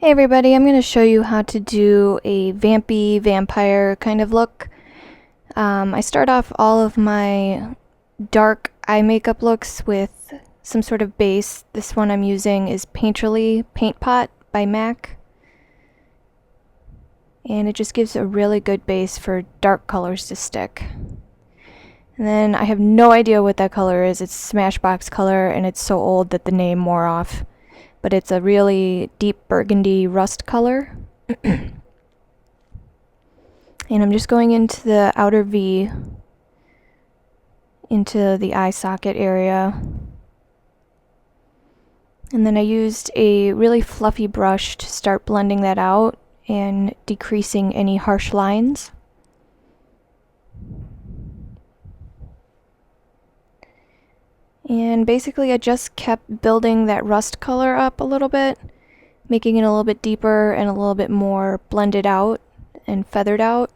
Hey everybody, I'm going to show you how to do a vampy vampire kind of look. I start off all of my dark eye makeup looks with some sort of base. This one I'm using is Painterly Paint Pot by MAC. And it just gives a really good base for dark colors to stick. And then I have no idea what that color is. It's Smashbox color and it's so old that the name wore off. But it's a really deep burgundy rust color. And I'm just going into the outer V, into the eye socket area. And then I used a really fluffy brush to start blending that out and decreasing any harsh lines. And basically I just kept building that rust color up a little bit, making it a little bit deeper and a little bit more blended out and feathered out.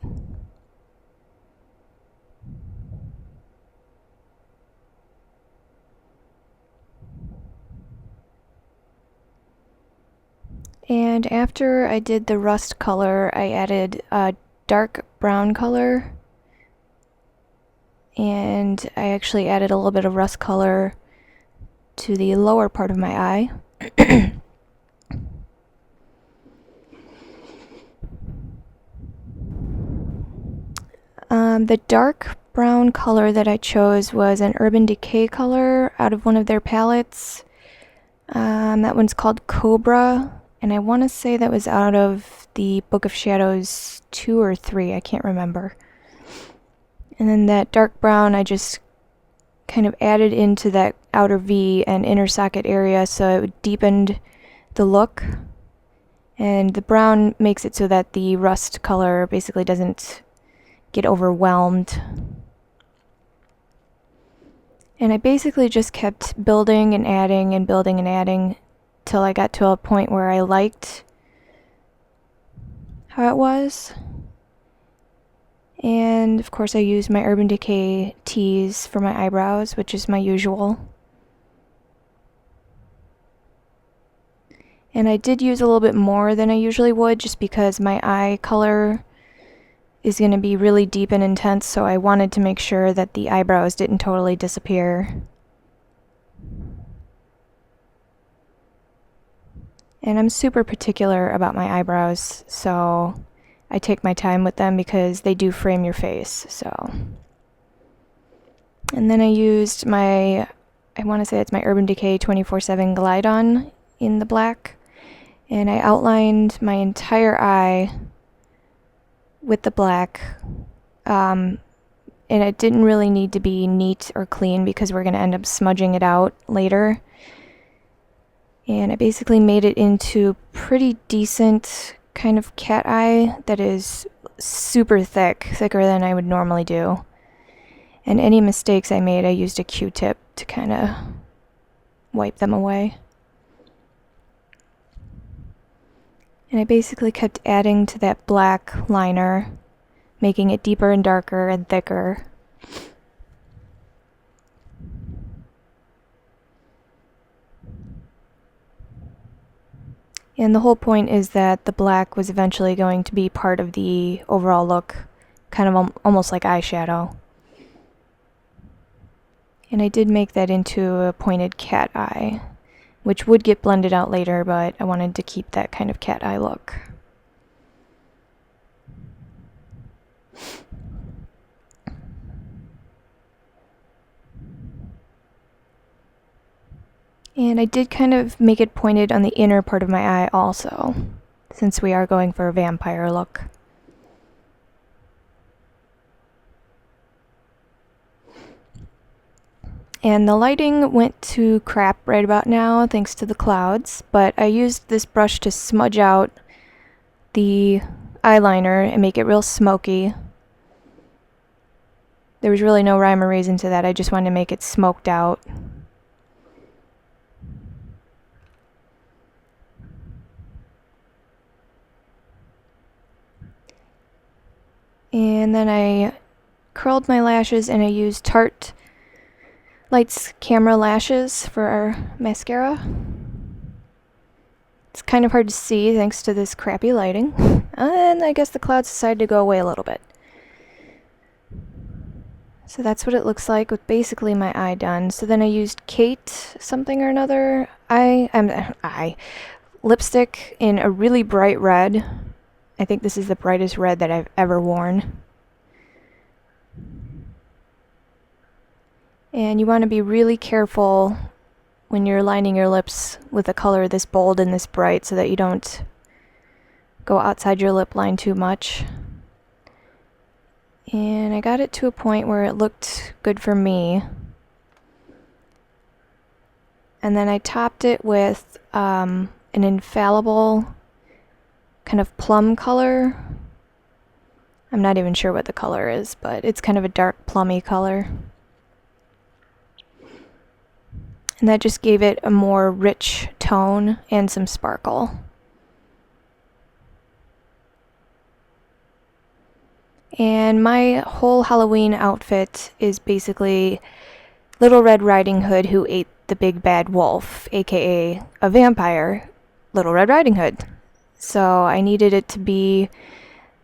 And after I did the rust color, I added a dark brown color. And I actually added a little bit of rust color to the lower part of my eye. The dark brown color that I chose was an Urban Decay color out of one of their palettes. That one's called Cobra, and I want to say that was out of the Book of Shadows 2 or 3, I can't remember. And then that dark brown I just kind of added into that outer V and inner socket area so it deepened the look. And the brown makes it so that the rust color basically doesn't get overwhelmed. And I basically just kept building and adding and building and adding till I got to a point where I liked how it was. And of course I used my Urban Decay tease for my eyebrows, which is my usual. And I did use a little bit more than I usually would just because my eye color is going to be really deep and intense, so I wanted to make sure that the eyebrows didn't totally disappear. And I'm super particular about my eyebrows, so I take my time with them because they do frame your face, so. And then I used my, I want to say it's my Urban Decay 24/7 Glide On in the black. And I outlined my entire eye with the black. And it didn't really need to be neat or clean because we're going to end up smudging it out later. And I basically made it into pretty decent kind of cat eye that is super thick, thicker than I would normally do. And any mistakes I made, I used a Q-tip to kind of wipe them away. And I basically kept adding to that black liner, making it deeper and darker and thicker. And the whole point is that the black was eventually going to be part of the overall look, kind of almost like eyeshadow. And I did make that into a pointed cat eye, which would get blended out later, but I wanted to keep that kind of cat eye look. And I did kind of make it pointed on the inner part of my eye also, since we are going for a vampire look. And the lighting went to crap right about now thanks to the clouds, but I used this brush to smudge out the eyeliner and make it real smoky. There was really no rhyme or reason to that, I just wanted to make it smoked out. And then I curled my lashes and I used Tarte Lights Camera Lashes for our mascara. It's kind of hard to see thanks to this crappy lighting. And I guess the clouds decided to go away a little bit. So that's what it looks like with basically my eye done. So then I used Kate something or another lipstick in a really bright red. I think this is the brightest red that I've ever worn. And you want to be really careful when you're lining your lips with a color this bold and this bright so that you don't go outside your lip line too much. And I got it to a point where it looked good for me. And then I topped it with an infallible kind of plum color. I'm not even sure what the color is, but it's kind of a dark plummy color. And that just gave it a more rich tone and some sparkle. And my whole Halloween outfit is basically Little Red Riding Hood who ate the big bad wolf, aka a vampire, Little Red Riding Hood. So I needed it to be,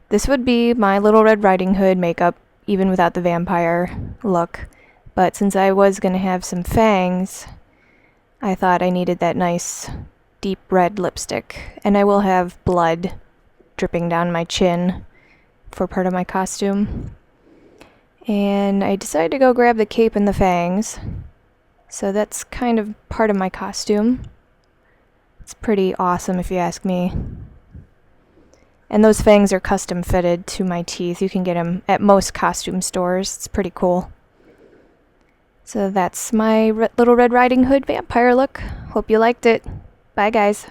this would be my Little Red Riding Hood makeup, even without the vampire look. But since I was going to have some fangs, I thought I needed that nice deep red lipstick. And I will have blood dripping down my chin for part of my costume. And I decided to go grab the cape and the fangs. So that's kind of part of my costume. It's pretty awesome if you ask me. And those fangs are custom fitted to my teeth. You can get them at most costume stores. It's pretty cool. So that's my Little Red Riding Hood vampire look. Hope you liked it. Bye guys.